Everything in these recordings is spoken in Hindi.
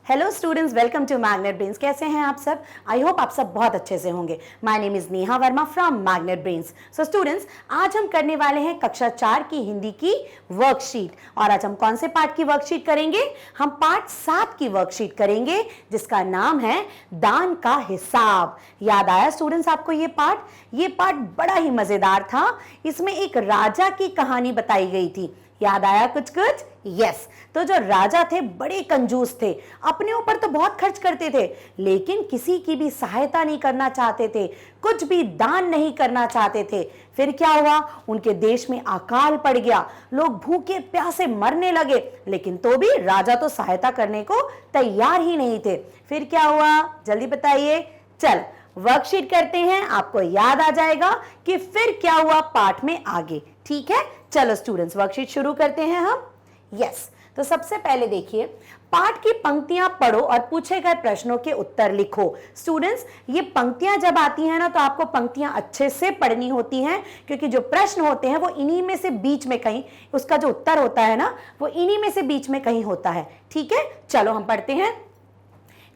Hello students, welcome to Magnet Brains. कैसे हैं आप सब? आई होप आप सब बहुत अच्छे से होंगे। My name is Neha Verma from magnet brains. So students, आज हम करने वाले हैं कक्षा 4 की हिंदी की वर्कशीट। और आज हम कौन से पार्ट की वर्कशीट करेंगे? हम पार्ट 7 की वर्कशीट करेंगे, जिसका नाम है दान का हिसाब। याद आया स्टूडेंट्स आपको ये पार्ट? ये पार्ट बड़ा ही मजेदार था। इसमें एक राजा की कहानी बताई गई थी। याद आया कुछ कुछ? यस। तो जो राजा थे बड़े कंजूस थे, अपने ऊपर तो बहुत खर्च करते थे, लेकिन किसी की भी सहायता नहीं करना चाहते थे, कुछ भी दान नहीं करना चाहते थे। फिर क्या हुआ? उनके देश में अकाल पड़ गया, लोग भूखे प्यासे मरने लगे, लेकिन तो भी राजा तो सहायता करने को तैयार ही नहीं थे। फिर क्या हुआ? जल्दी बताइए। चल वर्कशीट करते हैं, आपको याद आ जाएगा कि फिर क्या हुआ पार्ट में आगे। ठीक है, चलो स्टूडेंट्स वर्कशीट शुरू करते हैं हम। यस, तो सबसे पहले देखिए, पाठ की पंक्तियां पढ़ो और पूछे गए प्रश्नों के उत्तर लिखो। स्टूडेंट्स, ये पंक्तियां जब आती हैं ना, तो आपको पंक्तियां अच्छे से पढ़नी होती हैं, क्योंकि जो प्रश्न होते हैं वो इन्हीं में से बीच में कहीं, उसका जो उत्तर होता है ना, वो इन्हीं में से बीच में कहीं होता है। ठीक है, चलो हम पढ़ते हैं।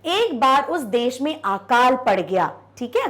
एक बार उस देश में अकाल पड़ गया। ठीक है,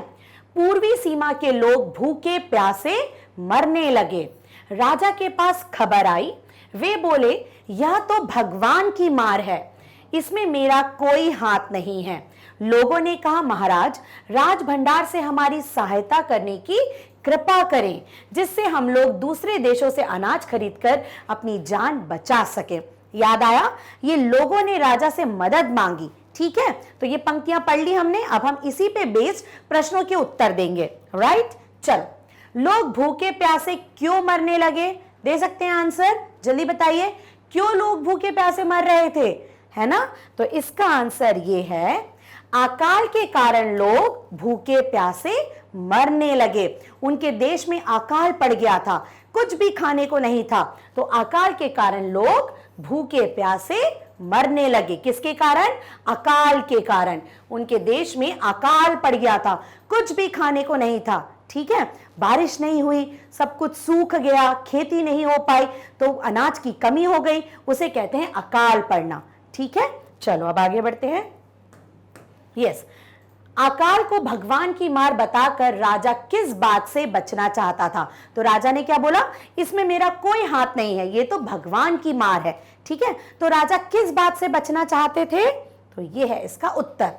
पूर्वी सीमा के लोग भूखे प्यासे मरने लगे। राजा के पास खबर आई। वे बोले, यह तो भगवान की मार है, इसमें मेरा कोई हाथ नहीं है। लोगों ने कहा, महाराज, राज भंडार से हमारी सहायता करने की कृपा करें, जिससे हम लोग दूसरे देशों से अनाज खरीदकर अपनी जान बचा सके। याद आया? ये लोगों ने राजा से मदद मांगी। ठीक है, तो ये पंक्तियां पढ़ ली हमने। अब हम इसी पे बेस्ड प्रश्नों के उत्तर देंगे। राइट, चलो। लोग भूखे प्यासे क्यों मरने लगे? दे सकते हैं आंसर? जल्दी बताइए, क्यों लोग भूखे प्यासे मर रहे थे, है ना? तो इसका आंसर ये है, अकाल के कारण लोग भूखे प्यासे मरने लगे। उनके देश में अकाल पड़ गया था, कुछ भी खाने को नहीं था, तो अकाल के कारण लोग भूखे प्यासे मरने लगे। किसके कारण? अकाल के कारण। उनके देश में अकाल पड़ गया था, कुछ भी खाने को नहीं था। ठीक है, बारिश नहीं हुई, सब कुछ सूख गया, खेती नहीं हो पाई, तो अनाज की कमी हो गई, उसे कहते हैं अकाल पड़ना। ठीक है, चलो अब आगे बढ़ते हैं। यस, अकाल को भगवान की मार बताकर राजा किस बात से बचना चाहता था? तो राजा ने क्या बोला? इसमें मेरा कोई हाथ नहीं है, ये तो भगवान की मार है। ठीक है, तो राजा किस बात से बचना चाहते थे? तो ये है इसका उत्तर।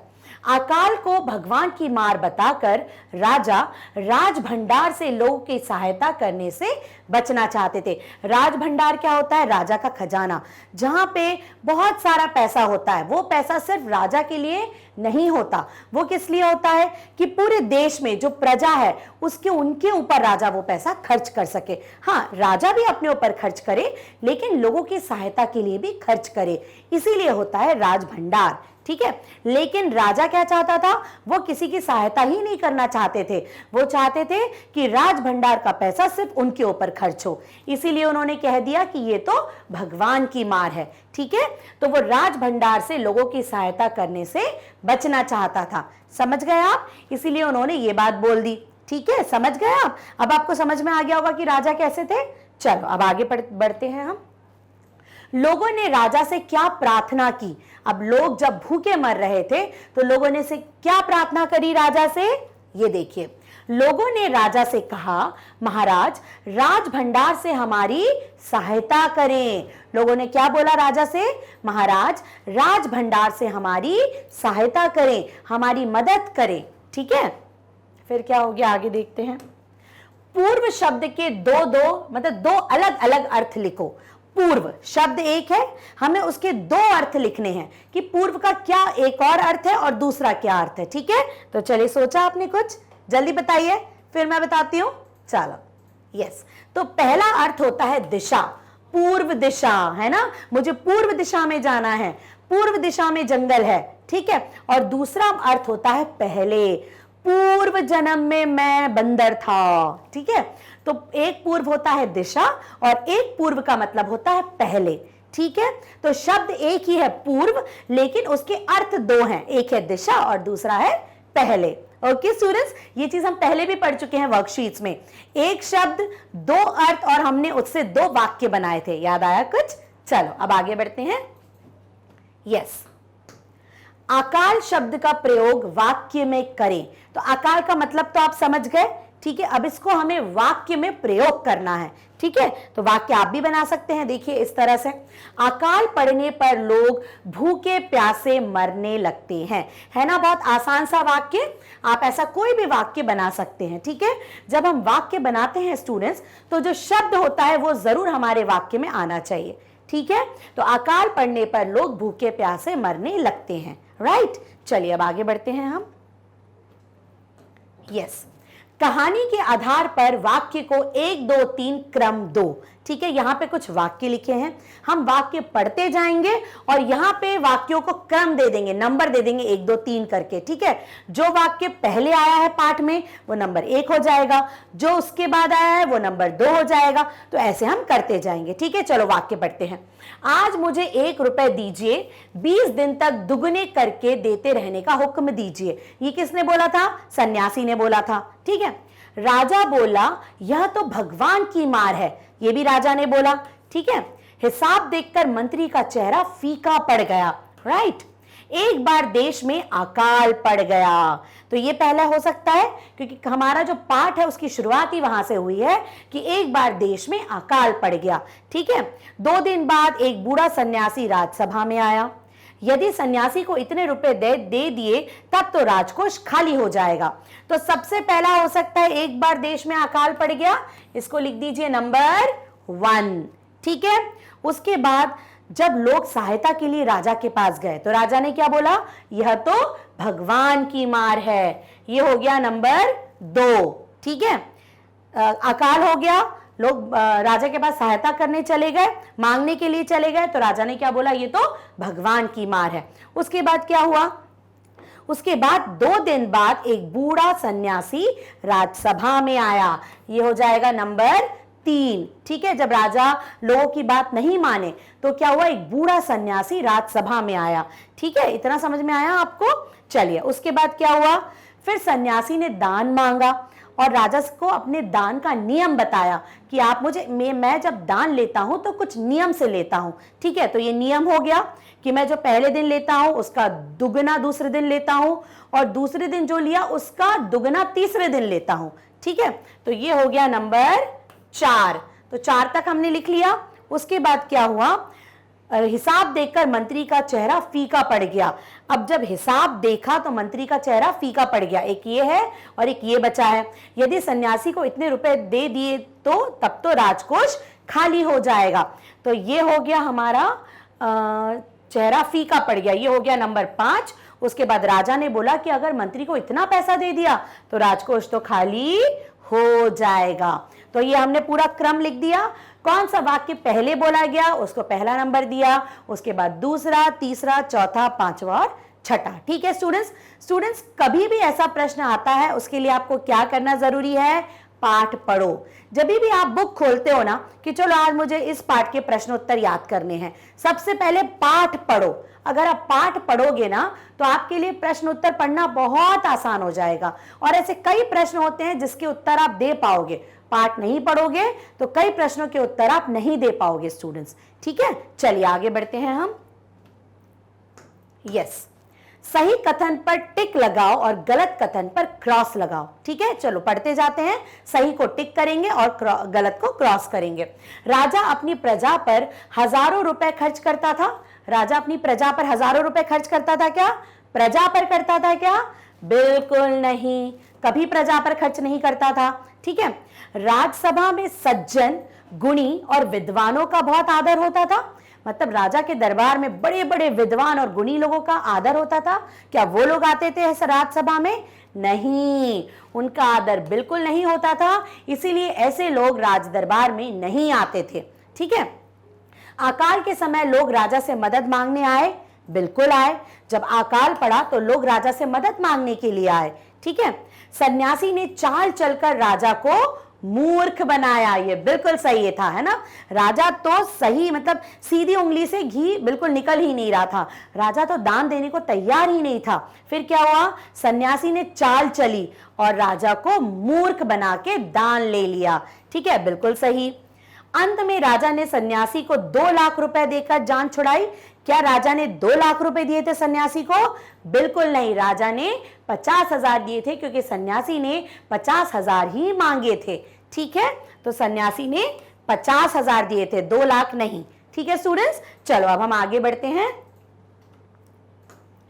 अकाल को भगवान की मार बताकर राजा राज भंडार से लोगों की सहायता करने से बचना चाहते थे। राज भंडार क्या होता है? राजा का खजाना, जहां पे बहुत सारा पैसा होता है। वो पैसा सिर्फ राजा के लिए नहीं होता, वो किस लिए होता है? कि पूरे देश में जो प्रजा है उसके उनके ऊपर राजा वो पैसा खर्च कर सके। हाँ, राजा भी अपने ऊपर खर्च करे, लेकिन लोगों की सहायता के लिए भी खर्च करे, इसीलिए होता है राज भंडार। ठीक है, लेकिन राजा क्या चाहता था? वो किसी की सहायता ही नहीं करना चाहते थे। वो चाहते थे कि राज भंडार का पैसा सिर्फ उनके ऊपर खर्च हो, इसीलिए उन्होंने कह दिया कि ये तो भगवान की मार है। ठीक है, तो वो राज भंडार से लोगों की सहायता करने से बचना चाहता था। समझ गए आप? इसीलिए उन्होंने ये बात बोल दी। ठीक है, समझ गए आप? अब आपको समझ में आ गया होगा कि राजा कैसे थे। चलो अब आगे बढ़ते हैं हम। लोगों ने राजा से क्या प्रार्थना की? अब लोग जब भूखे मर रहे थे, तो लोगों ने से क्या प्रार्थना करी राजा से? ये देखिए, लोगों ने राजा से कहा, महाराज, राज भंडार से हमारी सहायता करें। लोगों ने क्या बोला राजा से? महाराज, राज भंडार से हमारी सहायता करें, हमारी मदद करें। ठीक है, फिर क्या हो गया आगे देखते हैं। पूर्व शब्द के दो अलग अलग अर्थ लिखो। पूर्व शब्द एक है, हमें उसके दो अर्थ लिखने हैं कि पूर्व का क्या एक और अर्थ है और दूसरा क्या अर्थ है। ठीक है, तो चलिए, सोचा आपने कुछ? जल्दी बताइए, फिर मैं बताती हूं। चलो, यस, तो पहला अर्थ होता है दिशा, पूर्व दिशा, है ना? मुझे पूर्व दिशा में जाना है, पूर्व दिशा में जंगल है। ठीक है, और दूसरा अर्थ होता है पहले, पूर्व जन्म में मैं बंदर था। ठीक है, तो एक पूर्व होता है दिशा और एक पूर्व का मतलब होता है पहले। ठीक है, तो शब्द एक ही है पूर्व, लेकिन उसके अर्थ दो हैं, एक है दिशा और दूसरा है पहले। ओके स्टूडेंट्स, ये चीज हम पहले भी पढ़ चुके हैं वर्कशीट्स में। एक शब्द दो अर्थ और हमने उससे दो वाक्य बनाए थे। याद आया कुछ? चलो अब आगे बढ़ते हैं। यस, अकाल शब्द का प्रयोग वाक्य में करें। तो अकाल का मतलब तो आप समझ गए, ठीक है। अब इसको हमें वाक्य में प्रयोग करना है, ठीक है। तो वाक्य आप भी बना सकते हैं, देखिए इस तरह से, अकाल पड़ने पर लोग भूखे प्यासे मरने लगते हैं, है ना। बहुत आसान सा वाक्य, आप ऐसा कोई भी वाक्य बना सकते हैं, ठीक है। जब हम वाक्य बनाते हैं स्टूडेंट्स, तो जो शब्द होता है वो जरूर हमारे वाक्य में आना चाहिए, ठीक है। तो अकाल पड़ने पर लोग भूखे प्यासे मरने लगते हैं, राइट। चलिए अब आगे बढ़ते हैं हम। यस, कहानी के आधार पर वाक्य को 1 2 3 क्रम दो, ठीक है। यहां पे कुछ वाक्य लिखे हैं, हम वाक्य पढ़ते जाएंगे और यहां पे वाक्यों को क्रम दे देंगे, नंबर दे देंगे 1 2 3 करके, ठीक है। जो वाक्य पहले आया है पाठ में वो नंबर 1 हो जाएगा, जो उसके बाद आया है वो नंबर 2 हो जाएगा। तो ऐसे हम करते जाएंगे, ठीक है। चलो वाक्य पढ़ते हैं। आज मुझे 1 रुपए दीजिए, 20 दिन तक दुगने करके देते रहने का हुक्म दीजिए। ये किसने बोला था? सन्यासी ने बोला था, ठीक है। राजा बोला, यह तो भगवान की मार है, ये भी राजा ने बोला, ठीक है। हिसाब देखकर मंत्री का चेहरा फीका पड़ गया, राइट। एक बार देश में अकाल पड़ गया, तो ये पहला हो सकता है क्योंकि हमारा जो पाठ है उसकी शुरुआत ही वहां से हुई है कि एक बार देश में अकाल पड़ गया, ठीक है। 2 दिन बाद एक बूढ़ा सन्यासी राजसभा में आया। यदि सन्यासी को इतने रुपए दे दिए तब तो राजकोष खाली हो जाएगा। तो सबसे पहला हो सकता है एक बार देश में अकाल पड़ गया, इसको लिख दीजिए नंबर 1, ठीक है। उसके बाद जब लोग सहायता के लिए राजा के पास गए तो राजा ने क्या बोला? यह तो भगवान की मार है, ये हो गया नंबर 2, ठीक है। अकाल हो गया, लोग राजा के पास सहायता करने चले गए, मांगने के लिए चले गए, तो राजा ने क्या बोला? ये तो भगवान की मार है। उसके बाद क्या हुआ? उसके बाद 2 दिन बाद एक बूढ़ा सन्यासी राजसभा में आया, ये हो जाएगा नंबर 3, ठीक है। जब राजा लोगों की बात नहीं माने तो क्या हुआ? एक बूढ़ा सन्यासी राजसभा में आया, ठीक है। इतना समझ में आया आपको? चलिए, उसके बाद क्या हुआ? फिर सन्यासी ने दान मांगा और राजा को अपने दान का नियम बताया कि आप मुझे मैं जब दान लेता हूं तो कुछ नियम से लेता हूं, ठीक है। तो ये नियम हो गया कि मैं जो पहले दिन लेता हूं उसका दुगना दूसरे दिन लेता हूं और दूसरे दिन जो लिया उसका दुगना तीसरे दिन लेता हूं, ठीक है। तो ये हो गया नंबर 4। तो 4 तक हमने लिख लिया। उसके बाद क्या हुआ? हिसाब देखकर मंत्री का चेहरा फीका पड़ गया। अब जब हिसाब देखा तो मंत्री का चेहरा फीका पड़ गया। एक ये है और एक ये बचा है। यदि सन्यासी को इतने रुपए दे दिए तो तब तो राजकोष खाली हो जाएगा। तो ये हो गया हमारा चेहरा फीका पड़ गया, ये हो गया नंबर 5। उसके बाद राजा ने बोला कि अगर मंत्री को इतना पैसा दे दिया तो राजकोष तो खाली हो जाएगा। तो ये हमने पूरा क्रम लिख दिया। कौन सा वाक्य पहले बोला गया उसको पहला नंबर दिया, उसके बाद दूसरा, तीसरा, चौथा, पांचवा और छठा, ठीक है। स्टूडेंट्स कभी भी ऐसा प्रश्न आता है उसके लिए आपको क्या करना जरूरी है? पाठ पढ़ो। जब भी आप बुक खोलते हो ना कि चलो आज मुझे इस पाठ के प्रश्नोत्तर याद करने हैं, सबसे पहले पाठ पढ़ो। अगर आप पाठ पढ़ोगे ना तो आपके लिए प्रश्न उत्तर पढ़ना बहुत आसान हो जाएगा। और ऐसे कई प्रश्न होते हैं जिसके उत्तर आप दे पाओगे, पाठ नहीं पढ़ोगे तो कई प्रश्नों के उत्तर आप नहीं दे पाओगे स्टूडेंट्स, ठीक है। चलिए आगे बढ़ते हैं हम। यस, सही कथन पर टिक लगाओ और गलत कथन पर क्रॉस लगाओ, ठीक है। चलो पढ़ते जाते हैं। सही को टिक करेंगे और गलत को क्रॉस करेंगे। राजा अपनी प्रजा पर हजारों रुपए खर्च करता था। राजा अपनी प्रजा पर हजारों रुपए खर्च करता था क्या? प्रजा पर करता था क्या? बिल्कुल नहीं, कभी प्रजा पर खर्च नहीं करता था, ठीक है। राजसभा में सज्जन, गुणी और विद्वानों का बहुत आदर होता था। मतलब राजा के दरबार में बड़े बड़े विद्वान और गुणी लोगों का आदर होता था। क्या वो लोग आते थे राजसभा में? नहीं, उनका आदर बिल्कुल नहीं होता था, इसीलिए ऐसे लोग राज दरबार में नहीं आते थे, ठीक है। अकाल के समय लोग राजा से मदद मांगने आए, बिल्कुल आए। जब अकाल पड़ा तो लोग राजा से मदद मांगने के लिए आए, ठीक है। सन्यासी ने चाल चलकर राजा को मूर्ख बनाया, ये बिल्कुल सही था, है ना। राजा तो सही मतलब सीधी उंगली से घी बिल्कुल निकल ही नहीं रहा था, राजा तो दान देने को तैयार ही नहीं था। फिर क्या हुआ? सन्यासी ने चाल चली और राजा को मूर्ख बना के दान ले लिया, ठीक है, बिल्कुल सही। अंत में राजा ने सन्यासी को 2 लाख रुपए देकर जान छुड़ाई। क्या राजा ने 2 लाख रुपए दिए थे सन्यासी को? बिल्कुल नहीं, राजा ने 50,000 दिए थे, क्योंकि सन्यासी ने 50,000 ही मांगे थे। ठीक है, तो सन्यासी ने 50,000 दिए थे, 2 लाख नहीं। ठीक है स्टूडेंट्स, चलो अब हम आगे बढ़ते हैं।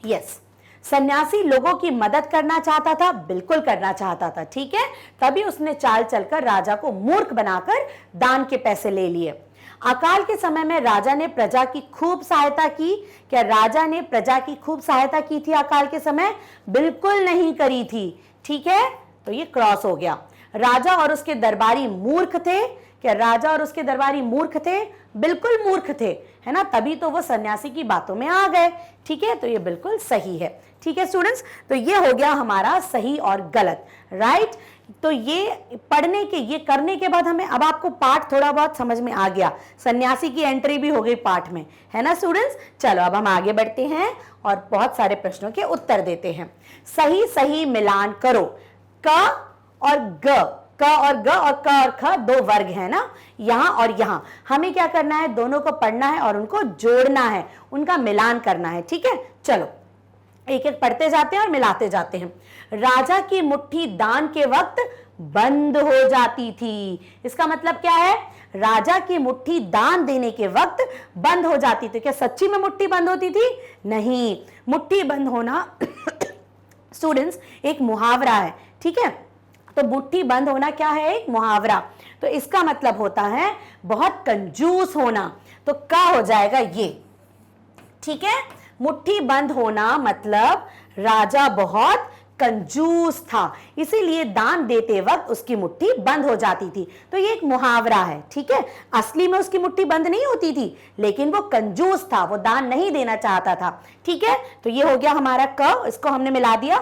यस, सन्यासी लोगों की मदद करना चाहता था, बिल्कुल करना चाहता था। ठीक है, तभी उसने चाल चलकर राजा को मूर्ख बनाकर दान के पैसे ले लिए। अकाल के समय में राजा ने प्रजा की खूब सहायता की। क्या राजा ने प्रजा की खूब सहायता की थी अकाल के समय? बिल्कुल नहीं करी थी। ठीक है, तो ये क्रॉस हो गया। राजा और उसके दरबारी मूर्ख थे। क्या राजा और उसके दरबारी मूर्ख थे? बिल्कुल मूर्ख थे, है ना, तभी तो वो सन्यासी की बातों में आ गए। ठीक है, तो ये बिल्कुल सही है। ठीक है स्टूडेंट्स, तो ये हो गया हमारा सही और गलत, राइट। तो ये पढ़ने के, ये करने के बाद हमें, अब आपको पाठ थोड़ा बहुत समझ में आ गया, सन्यासी की एंट्री भी हो गई पाठ में, है ना स्टूडेंट्स। चलो अब हम आगे बढ़ते हैं और बहुत सारे प्रश्नों के उत्तर देते हैं। सही सही मिलान करो। क और ग, क और ग और क और ख 2 वर्ग है ना, यहां और यहां। हमें क्या करना है? दोनों को पढ़ना है और उनको जोड़ना है, उनका मिलान करना है। ठीक है, चलो एक एक पढ़ते जाते हैं और मिलाते जाते हैं। राजा की मुट्ठी दान के वक्त बंद हो जाती थी। इसका मतलब क्या है? राजा की मुट्ठी दान देने के वक्त बंद हो जाती थी। क्या सच्ची में मुट्ठी बंद होती थी? नहीं, मुट्ठी बंद होना स्टूडेंट्स एक मुहावरा है। ठीक है, तो मुट्ठी बंद होना क्या है? एक मुहावरा। तो इसका मतलब होता है बहुत कंजूस होना। तो क्या हो जाएगा ये? ठीक है, मुट्ठी बंद होना मतलब राजा बहुत कंजूस था, इसीलिए दान देते वक्त उसकी मुट्ठी बंद हो जाती थी। तो ये एक मुहावरा है। ठीक है, असली में उसकी मुट्ठी बंद नहीं होती थी, लेकिन वो कंजूस था, वो दान नहीं देना चाहता था। ठीक है, तो ये हो गया हमारा क, इसको हमने मिला दिया।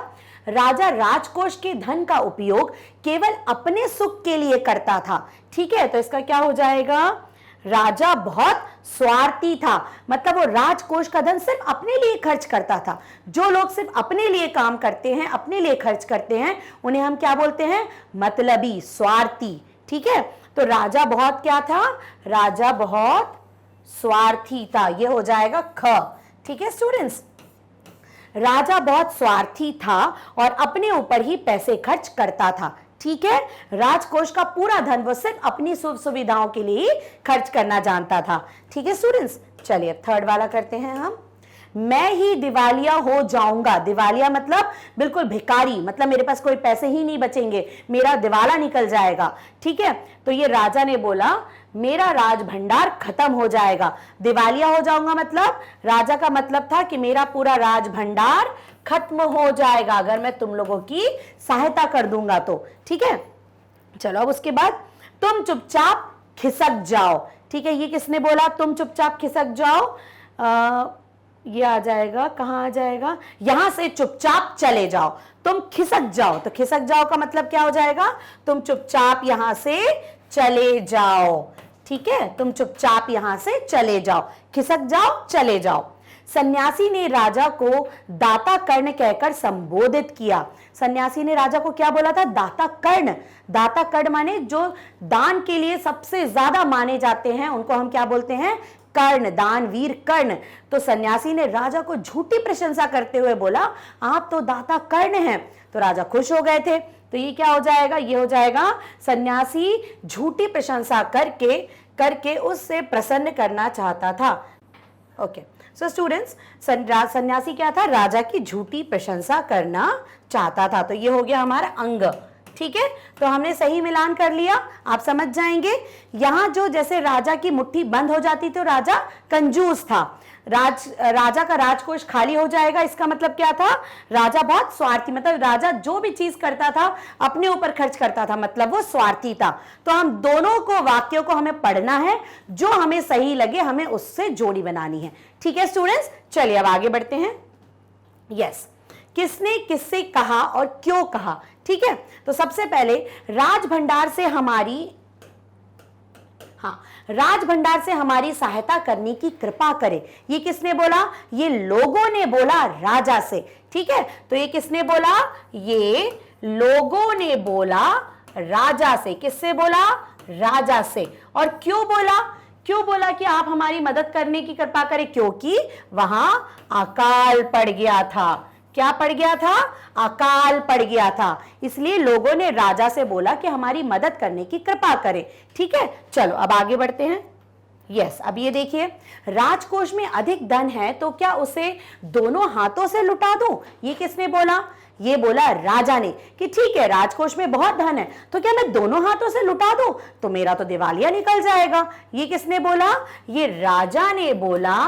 राजा राजकोष के धन का उपयोग केवल अपने सुख के लिए करता था। ठीक है, तो इसका क्या हो जाएगा? राजा बहुत स्वार्थी था, मतलब वो राजकोष का धन सिर्फ अपने लिए खर्च करता था। जो लोग सिर्फ अपने लिए काम करते हैं, अपने लिए खर्च करते हैं, उन्हें हम क्या बोलते हैं? मतलबी, स्वार्थी। ठीक है, तो राजा बहुत क्या था? राजा बहुत स्वार्थी था, ये हो जाएगा ख। ठीक है स्टूडेंट्स, राजा बहुत स्वार्थी था और अपने ऊपर ही पैसे खर्च करता था। ठीक है, राजकोष का पूरा धन वो सिर्फ अपनी सुख सुविधाओं के लिए खर्च करना जानता था। ठीक है स्टूडेंट्स, चलिए अब थर्ड वाला करते हैं हम। मैं ही दिवालिया हो जाऊंगा। दिवालिया मतलब बिल्कुल भिखारी, मतलब मेरे पास कोई पैसे ही नहीं बचेंगे, मेरा दिवाला निकल जाएगा। ठीक है, तो ये राजा ने बोला मेरा राज भंडार खत्म हो जाएगा। दिवालिया हो जाऊंगा मतलब राजा का मतलब था कि मेरा पूरा राज भंडार खत्म हो जाएगा अगर मैं तुम लोगों की सहायता कर दूंगा तो। ठीक है, चलो अब उसके बाद तुम चुपचाप खिसक जाओ। ठीक है, ये किसने बोला? तुम चुपचाप खिसक जाओ। ये आ जाएगा, कहां आ जाएगा? यहां से चुपचाप चले जाओ। तुम खिसक जाओ, तो खिसक जाओ का मतलब क्या हो जाएगा? तुम चुपचाप यहां से चले जाओ। ठीक है, तुम चुपचाप यहां से चले जाओ, खिसक जाओ, चले जाओ। सन्यासी ने राजा को दाता कर्ण कहकर संबोधित किया। सन्यासी ने राजा को क्या बोला था? दाता कर्ण। दाता कर्ण माने जो दान के लिए सबसे ज्यादा माने जाते हैं, उनको हम क्या बोलते हैं? कर्ण, दानवीर कर्ण। तो सन्यासी ने राजा को झूठी प्रशंसा करते हुए बोला आप तो दाता कर्ण हैं। तो राजा खुश हो गए थे। तो ये क्या हो जाएगा? ये हो जाएगा सन्यासी झूठी प्रशंसा करके उससे प्रसन्न करना चाहता था। ओके, सो स्टूडेंट्स, सन्यासी क्या था? राजा की झूठी प्रशंसा करना चाहता था। तो ये हो गया हमारा अंग। ठीक है, तो हमने सही मिलान कर लिया, आप समझ जाएंगे। यहां जो जैसे राजा की मुट्ठी बंद हो जाती तो राजा कंजूस था, राजा का राजकोष खाली हो जाएगा। इसका मतलब क्या था? राजा बहुत स्वार्थी, मतलब राजा जो भी चीज करता था अपने ऊपर खर्च करता था, मतलब वो स्वार्थी था। तो हम दोनों को, वाक्यों को हमें पढ़ना है, जो हमें सही लगे हमें उससे जोड़ी बनानी है। ठीक है स्टूडेंट्स, चलिए अब आगे बढ़ते हैं। यस, किसने किससे कहा और क्यों कहा? ठीक है, तो सबसे पहले राज भंडार से हमारी सहायता करने की कृपा करे। ये किसने बोला? ये लोगों ने बोला राजा से। ठीक है, तो ये किसने बोला? ये लोगों ने बोला राजा से। किससे बोला? राजा से। और क्यों बोला? क्यों बोला कि आप हमारी मदद करने की कृपा करें? क्योंकि वहां अकाल पड़ गया था। क्या पड़ गया था? अकाल पड़ गया था। इसलिए लोगों ने राजा से बोला कि हमारी मदद करने की कृपा करें। ठीक है, चलो अब आगे बढ़ते हैं। यस, अब ये देखिए, राजकोष में अधिक धन है तो क्या उसे दोनों हाथों से लुटा दूं? ये किसने बोला? ये बोला राजा ने कि ठीक है, राजकोष में बहुत धन है तो क्या मैं दोनों हाथों से लुटा दूं? तो मेरा तो दिवालिया निकल जाएगा। ये किसने बोला? ये राजा ने बोला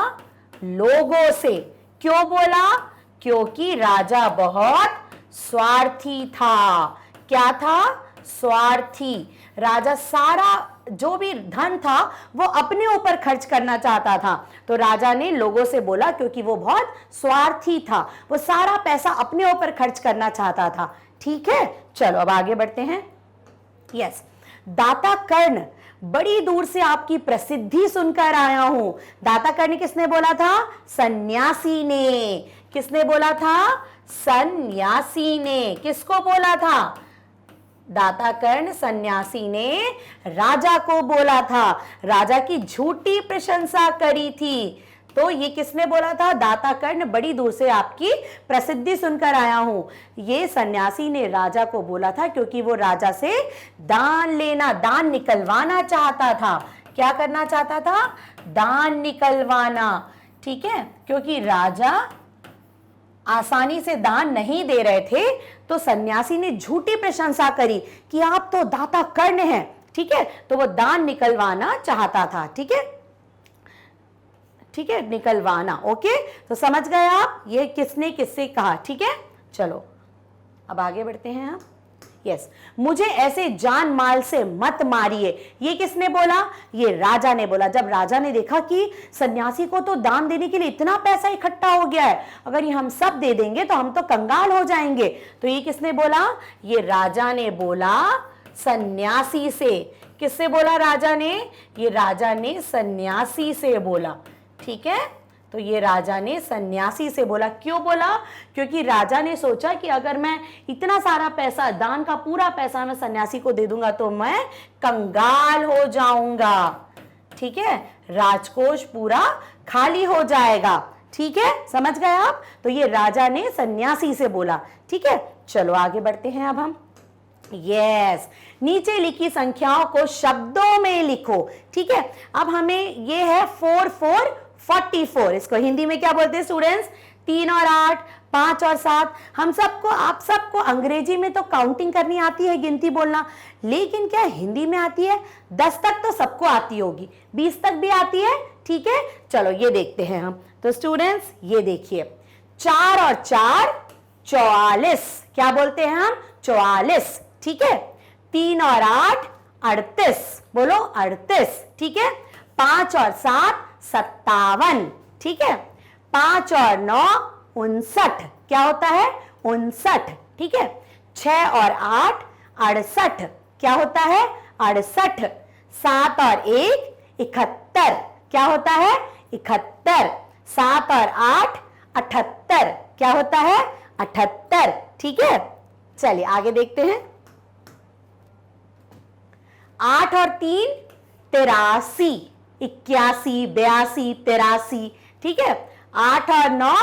लोगों से। क्यों बोला? क्योंकि राजा बहुत स्वार्थी था। क्या था? स्वार्थी। राजा सारा जो भी धन था वो अपने ऊपर खर्च करना चाहता था। तो राजा ने लोगों से बोला, क्योंकि वो बहुत स्वार्थी था, वो सारा पैसा अपने ऊपर खर्च करना चाहता था। ठीक है, चलो अब आगे बढ़ते हैं। यस, दाता कर्ण, बड़ी दूर से आपकी प्रसिद्धि सुनकर आया हूं। दाता कर्ण किसने बोला था? सन्यासी ने। किसने बोला था? सन्यासी ने। किसको बोला था? दाता कर्ण सन्यासी ने राजा को बोला था। राजा की झूठी प्रशंसा करी थी। तो ये किसने बोला था? दाता कर्ण, बड़ी दूर से आपकी प्रसिद्धि सुनकर आया हूं। ये सन्यासी ने राजा को बोला था क्योंकि वो राजा से दान लेना, दान निकलवाना चाहता था। क्या करना चाहता था? दान निकलवाना। ठीक है, क्योंकि राजा आसानी से दान नहीं दे रहे थे तो सन्यासी ने झूठी प्रशंसा करी कि आप तो दाता कर्ण हैं। ठीक है, तो वो दान निकलवाना चाहता था। ठीक है, ठीक है, निकलवाना। ओके, तो समझ गए आप ये किसने किससे कहा? ठीक है, चलो अब आगे बढ़ते हैं हम। यस, मुझे ऐसे जान माल से मत मारिए। ये किसने बोला? ये राजा ने बोला। जब राजा ने देखा कि सन्यासी को तो दान देने के लिए इतना पैसा इकट्ठा हो गया है, अगर ये हम सब दे देंगे तो हम तो कंगाल हो जाएंगे। तो ये किसने बोला? ये राजा ने बोला सन्यासी से। किससे बोला? राजा ने। ये राजा ने सन्यासी से बोला। ठीक है, तो ये राजा ने सन्यासी से बोला। क्यों बोला? क्योंकि राजा ने सोचा कि अगर मैं इतना सारा पैसा, दान का पूरा पैसा मैं सन्यासी को दे दूंगा तो मैं कंगाल हो जाऊंगा। ठीक है, राजकोष पूरा खाली हो जाएगा। ठीक है, समझ गए आप? तो ये राजा ने सन्यासी से बोला। ठीक है, चलो आगे बढ़ते हैं अब हम। यस, नीचे लिखी संख्याओं को शब्दों में लिखो। ठीक है, अब हमें ये है 4 4 44। इसको हिंदी में क्या बोलते हैं स्टूडेंट्स? 3 और 8, 5 और 7। हम सबको, आप सबको अंग्रेजी में तो काउंटिंग करनी आती है, गिनती बोलना, लेकिन क्या हिंदी में आती है? 10 तक तो सबको आती होगी, 20 तक भी आती है। ठीक है, चलो ये देखते हैं हम। तो स्टूडेंट्स ये देखिए, 4 और 4 44। क्या बोलते हैं हम? 44। ठीक है, 3 और 8 38। बोलो 38। ठीक है, 5 और 7 57। ठीक है, 5 और 9 59। क्या होता है? 59। ठीक है, 6 और 8 68। क्या होता है? 68। 7 और 1 71। क्या होता है? 71। 7 और 8 78। क्या होता है? 78। ठीक है, चलिए आगे देखते हैं। 8 और 3 83। 81 82 83। ठीक है, 8 और 9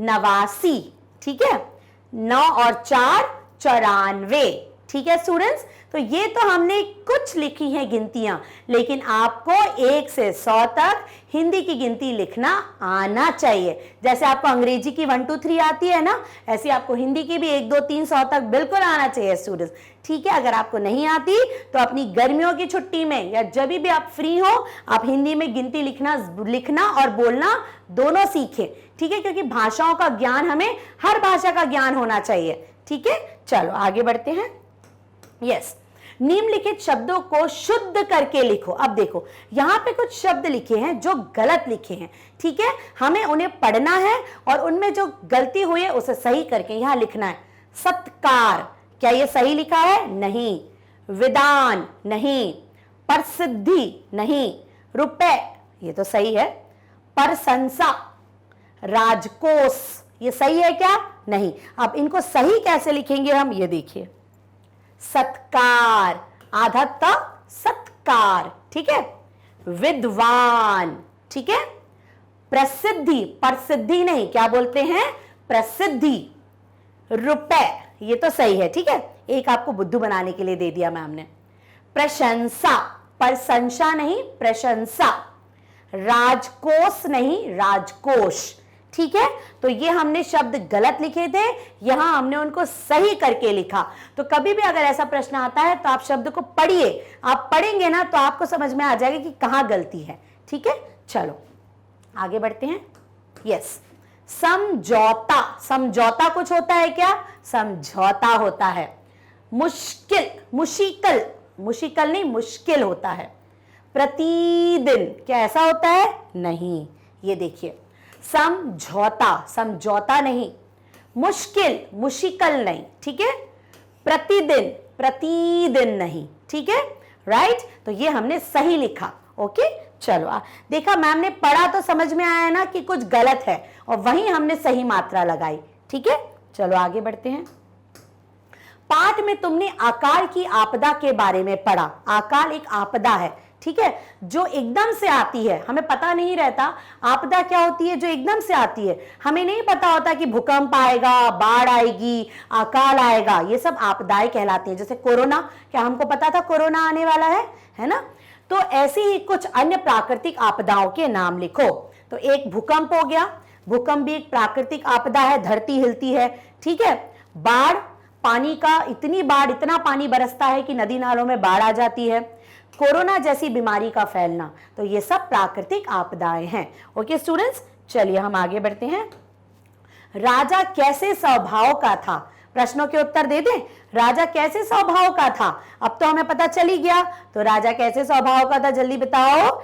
89। ठीक है, 9 और 4 94। ठीक है स्टूडेंट्स, तो ये तो हमने कुछ लिखी हैं गिनतियां, लेकिन आपको 1 से 100 तक हिंदी की गिनती लिखना आना चाहिए। जैसे आपको अंग्रेजी की 1 2 3 आती है ना, ऐसे आपको हिंदी की भी 1 2 3 100 तक बिल्कुल आना चाहिए स्टूडेंट्स। ठीक है, अगर आपको नहीं आती तो अपनी गर्मियों की छुट्टी में या जब भी आप फ्री हो, आप हिंदी में गिनती लिखना और बोलना दोनों सीखें। ठीक है, क्योंकि भाषाओं का ज्ञान, हमें हर भाषा का ज्ञान होना चाहिए। ठीक है, चलो आगे बढ़ते हैं। यस, निम्नलिखित शब्दों को शुद्ध करके लिखो। अब देखो, यहां पे कुछ शब्द लिखे हैं जो गलत लिखे हैं। ठीक है, हमें उन्हें पढ़ना है और उनमें जो गलती हुई है उसे सही करके यहां लिखना है। सत्कार, क्या ये सही लिखा है? नहीं। विधान, नहीं। प्रसिद्धि, नहीं। रुपए, ये तो सही है। प्रशंसा, राजकोष, ये सही है क्या? नहीं। अब इनको सही कैसे लिखेंगे हम, ये देखिए। सत्कार, आधा त सत्कार। ठीक है, विद्वान, ठीक है। प्रसिद्धि, प्रसिद्धि नहीं, क्या बोलते हैं, प्रसिद्धि। रुपए, ये तो सही है, ठीक है, एक आपको बुद्धू बनाने के लिए दे दिया मैम ने। प्रशंसा, प्रशंसा नहीं, प्रशंसा। राजकोष नहीं, राजकोष, ठीक है। तो ये हमने शब्द गलत लिखे थे, यहां हमने उनको सही करके लिखा। तो कभी भी अगर ऐसा प्रश्न आता है तो आप शब्द को पढ़िए, आप पढ़ेंगे ना तो आपको समझ में आ जाएगा कि कहां गलती है, ठीक है। चलो आगे बढ़ते हैं। यस, समझौता, समझौता कुछ होता है क्या, समझौता होता है। मुश्किल, मुशिकल, मुशिकल नहीं, मुश्किल होता है। प्रतिदिन, क्या ऐसा होता है, नहीं, ये देखिए, समझौता, समझौता नहीं। मुश्किल, मुशिकल नहीं, ठीक है। प्रतिदिन, प्रतिदिन नहीं, ठीक है, राइट। तो ये हमने सही लिखा, ओके। चलो देखा, मैम ने पढ़ा तो समझ में आया ना कि कुछ गलत है, और वहीं हमने सही मात्रा लगाई, ठीक है। चलो आगे बढ़ते हैं। पाठ में तुमने अकाल की आपदा के बारे में पढ़ा। अकाल एक आपदा है, ठीक है, जो एकदम से आती है, हमें पता नहीं रहता आपदा क्या होती है, जो एकदम से आती है। हमें नहीं पता होता कि भूकंप आएगा, बाढ़ आएगी, अकाल आएगा, ये सब आपदाएं कहलाती हैं। जैसे कोरोना, क्या हमको पता था कोरोना आने वाला है ना। तो ऐसे ही कुछ अन्य प्राकृतिक आपदाओं के नाम लिखो। तो एक भूकंप हो गया, भूकंप भी एक प्राकृतिक आपदा है, धरती हिलती है, ठीक है। बाढ़, पानी का, इतनी बाढ़, इतना पानी बरसता है कि नदी नालों में बाढ़ आ जाती है। कोरोना जैसी बीमारी का फैलना, तो ये सब प्राकृतिक आपदाएं हैं। ओके स्टूडेंट्स, चलिए हम आगे बढ़ते हैं। राजा कैसे स्वभाव का था, प्रश्नों के उत्तर दे दें। राजा कैसे स्वभाव का था, अब तो हमें पता चल ही गया। तो राजा कैसे स्वभाव का था, जल्दी बताओ।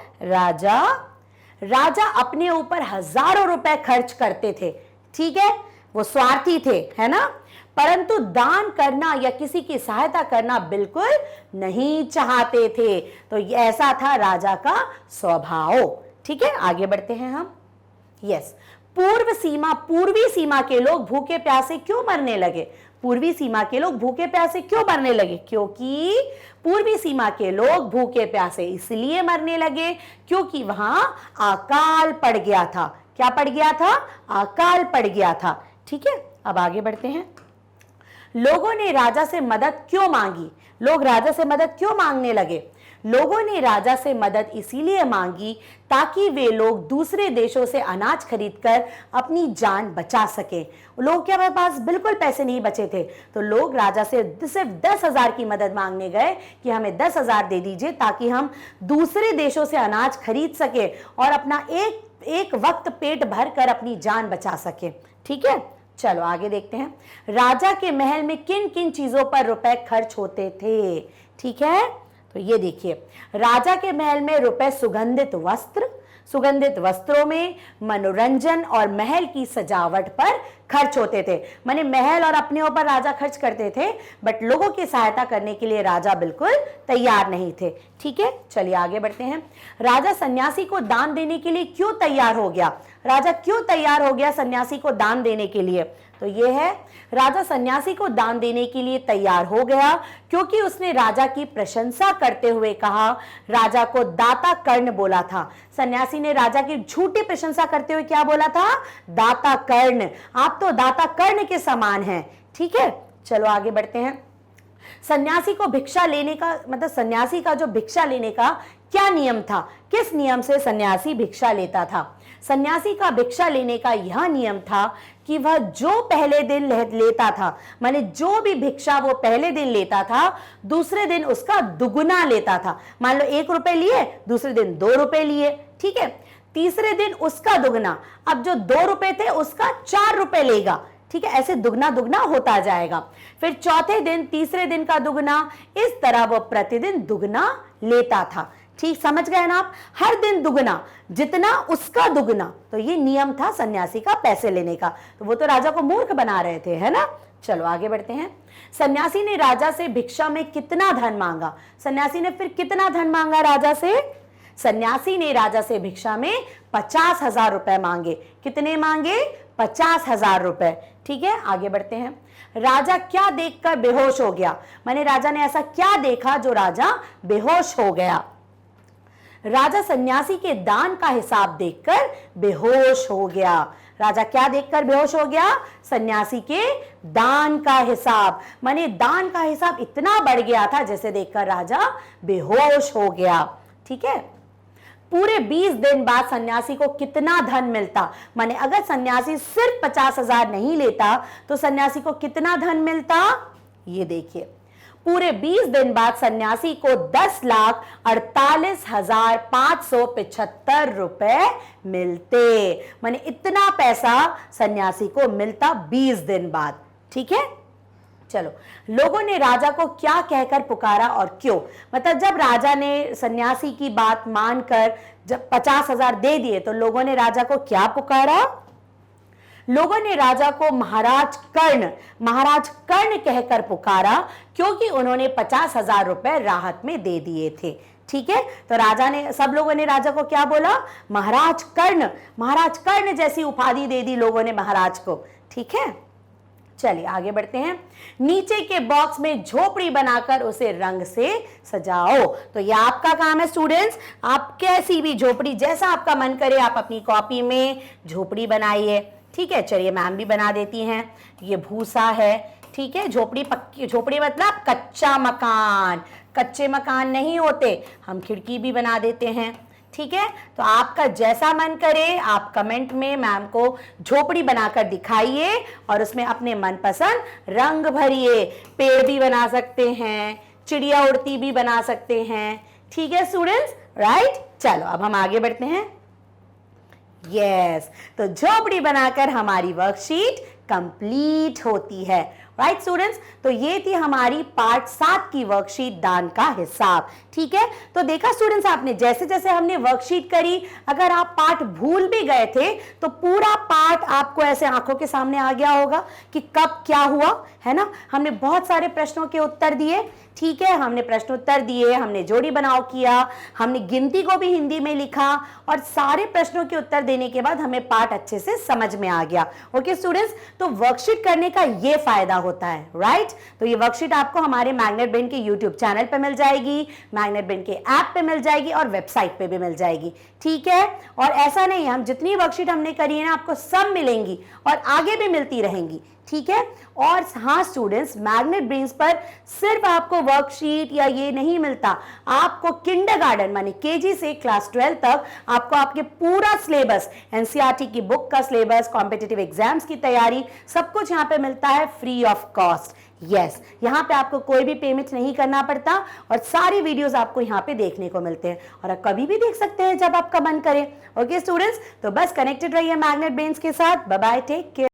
राजा अपने ऊपर हजारों रुपए खर्च करते थे, ठीक है, वो स्वार्थी थे, है ना। परंतु दान करना या किसी की सहायता करना बिल्कुल नहीं चाहते थे। तो ऐसा था राजा का स्वभाव, ठीक है। आगे बढ़ते हैं हम। यस, पूर्वी सीमा के लोग भूखे प्यासे क्यों मरने लगे। पूर्वी सीमा के लोग भूखे प्यासे क्यों मरने लगे, क्योंकि पूर्वी सीमा के लोग भूखे प्यासे इसलिए मरने लगे क्योंकि वहां अकाल पड़ गया था। क्या पड़ गया था, अकाल पड़ गया था, ठीक है। अब आगे बढ़ते हैं। लोगों ने राजा से मदद क्यों मांगी, लोग राजा से मदद क्यों मांगने लगे। लोगों ने राजा से मदद इसीलिए मांगी ताकि वे लोग दूसरे देशों से अनाज खरीदकर अपनी जान बचा सके। लोग के पास बिल्कुल पैसे नहीं बचे थे, तो लोग राजा से सिर्फ 10,000 की मदद मांगने गए कि हमें 10,000 दे दीजिए ताकि हम दूसरे देशों से अनाज खरीद सके और अपना एक वक्त पेट भर कर अपनी जान बचा सके, ठीक है। चलो आगे देखते हैं। राजा के महल में किन किन चीजों पर रुपए खर्च होते थे, ठीक है। तो ये देखिए, राजा के महल में रुपए सुगंधित वस्त्रों में, मनोरंजन और महल की सजावट पर खर्च होते थे। माने महल और अपने ऊपर राजा खर्च करते थे, बट लोगों की सहायता करने के लिए राजा बिल्कुल तैयार नहीं थे, ठीक है। चलिए आगे बढ़ते हैं। राजा सन्यासी को दान देने के लिए क्यों तैयार हो गया, राजा क्यों तैयार हो गया सन्यासी को दान देने के लिए। तो ये है, राजा सन्यासी को दान देने के लिए तैयार हो गया क्योंकि उसने राजा की प्रशंसा करते हुए कहा, राजा को दाता कर्ण बोला था। सन्यासी ने राजा की झूठी प्रशंसा करते हुए क्या बोला था, दाता कर्ण, आप तो दाता कर्ण के समान हैं, ठीक है। चलो आगे बढ़ते हैं। सन्यासी को भिक्षा लेने का, मतलब सन्यासी का जो भिक्षा लेने का क्या नियम था, किस नियम से सन्यासी भिक्षा लेता था। सन्यासी का भिक्षा लेने का यह नियम था कि वह जो पहले दिन लेता था, माने जो भी भिक्षा वो पहले दिन लेता था, दूसरे दिन उसका दुगुना लेता था। मान लो 1 रुपए लिए, दूसरे दिन 2 रुपए लिए, ठीक है। तीसरे दिन उसका दुगना, अब जो 2 रुपए थे उसका 4 रुपए लेगा, ठीक है। ऐसे दुगना दुगना होता जाएगा। फिर चौथे दिन तीसरे दिन का दुगना, इस तरह वो प्रतिदिन दुगना लेता था, ठीक, समझ गए ना आप। हर दिन दुगना, जितना उसका दुगना। तो ये नियम था सन्यासी का पैसे लेने का। तो वो तो राजा को मूर्ख बना रहे थे, है ना। चलो आगे बढ़ते हैं। सन्यासी ने राजा से भिक्षा में कितना धन मांगा, सन्यासी ने फिर कितना धन मांगा राजा से। सन्यासी ने राजा से भिक्षा में 50,000 रुपए मांगे। कितने मांगे, 50,000 रुपए, ठीक है। आगे बढ़ते हैं। राजा क्या देखकर बेहोश हो गया, माने राजा ने ऐसा क्या देखा जो राजा बेहोश हो गया। राजा सन्यासी के दान का हिसाब देखकर बेहोश हो गया। राजा क्या देखकर बेहोश हो गया? सन्यासी के दान का हिसाब, माने दान का हिसाब इतना बढ़ गया था जैसे देखकर राजा बेहोश हो गया। ठीक है, पूरे 20 दिन बाद सन्यासी को कितना धन मिलता? माने अगर सन्यासी सिर्फ 50,000 नहीं लेता तो सन्यासी को कितना धन मिलता? ये देखिए, पूरे 20 दिन बाद सन्यासी को 10,48,575 रुपए मिलते। माने इतना पैसा सन्यासी को मिलता 20 दिन बाद। ठीक है, चलो, लोगों ने राजा को क्या कहकर पुकारा और क्यों? मतलब जब राजा ने सन्यासी की बात मानकर जब 50,000 दे दिए तो लोगों ने राजा को क्या पुकारा? लोगों ने राजा को महाराज कर्ण कहकर पुकारा, क्योंकि उन्होंने 50,000 रुपए राहत में दे दिए थे। ठीक है, तो सब लोगों ने राजा को क्या बोला? महाराज कर्ण जैसी उपाधि दे दी लोगों ने महाराज को। ठीक है, चलिए आगे बढ़ते हैं। नीचे के बॉक्स में झोपड़ी बनाकर उसे रंग से सजाओ। तो ये आपका काम है स्टूडेंट्स, आप कैसी भी झोपड़ी, जैसा आपका मन करे आप अपनी कॉपी में झोपड़ी बनाइए। ठीक है, चलिए मैम भी बना देती हैं। ये भूसा है। ठीक है, झोपड़ी मतलब कच्चा मकान। कच्चे मकान नहीं होते, हम खिड़की भी बना देते हैं। ठीक है, तो आपका जैसा मन करे आप कमेंट में मैम को झोपड़ी बनाकर दिखाइए और उसमें अपने मनपसंद रंग भरिए। पेड़ भी बना सकते हैं, चिड़िया उड़ती भी बना सकते हैं। ठीक है स्टूडेंट्स, राइट? चलो अब हम आगे बढ़ते हैं। यस, तो झोपड़ी बनाकर हमारी वर्कशीट कंप्लीट होती है। राइट स्टूडेंट्स, तो ये थी हमारी पार्ट 7 की वर्कशीट दान का हिसाब। ठीक है, तो देखा स्टूडेंट्स आपने, जैसे जैसे हमने वर्कशीट करी, अगर आप पार्ट भूल भी गए थे तो पूरा पार्ट आपको ऐसे आंखों के सामने आ गया होगा कि कब क्या हुआ, है ना। हमने बहुत सारे प्रश्नों के उत्तर दिए। ठीक है, हमने प्रश्न उत्तर दिए, हमने जोड़ी बनाव किया, हमने गिनती को भी हिंदी में लिखा और सारे प्रश्नों के उत्तर देने के बाद हमें पार्ट अच्छे से समझ में आ गया। ओके स्टूडेंट्स, तो वर्कशीट करने का ये फायदा होता है, राइट। तो ये वर्कशीट आपको हमारे मैग्नेट ब्रेन के यूट्यूब चैनल पे मिल जाएगी, मैग्नेट ब्रेन के ऐप पे मिल जाएगी और वेबसाइट पे भी मिल जाएगी। ठीक है, और ऐसा नहीं, हम जितनी वर्कशीट हमने करी है ना आपको सब मिलेंगी और आगे भी मिलती रहेंगी। ठीक है, और हाँ स्टूडेंट्स, मैग्नेट ब्रेन्स पर सिर्फ आपको वर्कशीट या ये नहीं मिलता, आपको किंडरगार्टन माने केजी से क्लास 12 तक आपको आपके पूरा सिलेबस, एनसीईआरटी की बुक का सिलेबस, कॉम्पिटिटिव एग्जाम्स की तैयारी, सब कुछ यहाँ पे मिलता है फ्री ऑफ कॉस्ट। यस, यहाँ पे आपको कोई भी पेमेंट नहीं करना पड़ता और सारी वीडियोस आपको यहाँ पे देखने को मिलते हैं और आप कभी भी देख सकते हैं जब आपका मन करे। ओके स्टूडेंट्स, तो बस कनेक्टेड रहिए मैग्नेट ब्रेन्स के साथ। Bye bye, take care.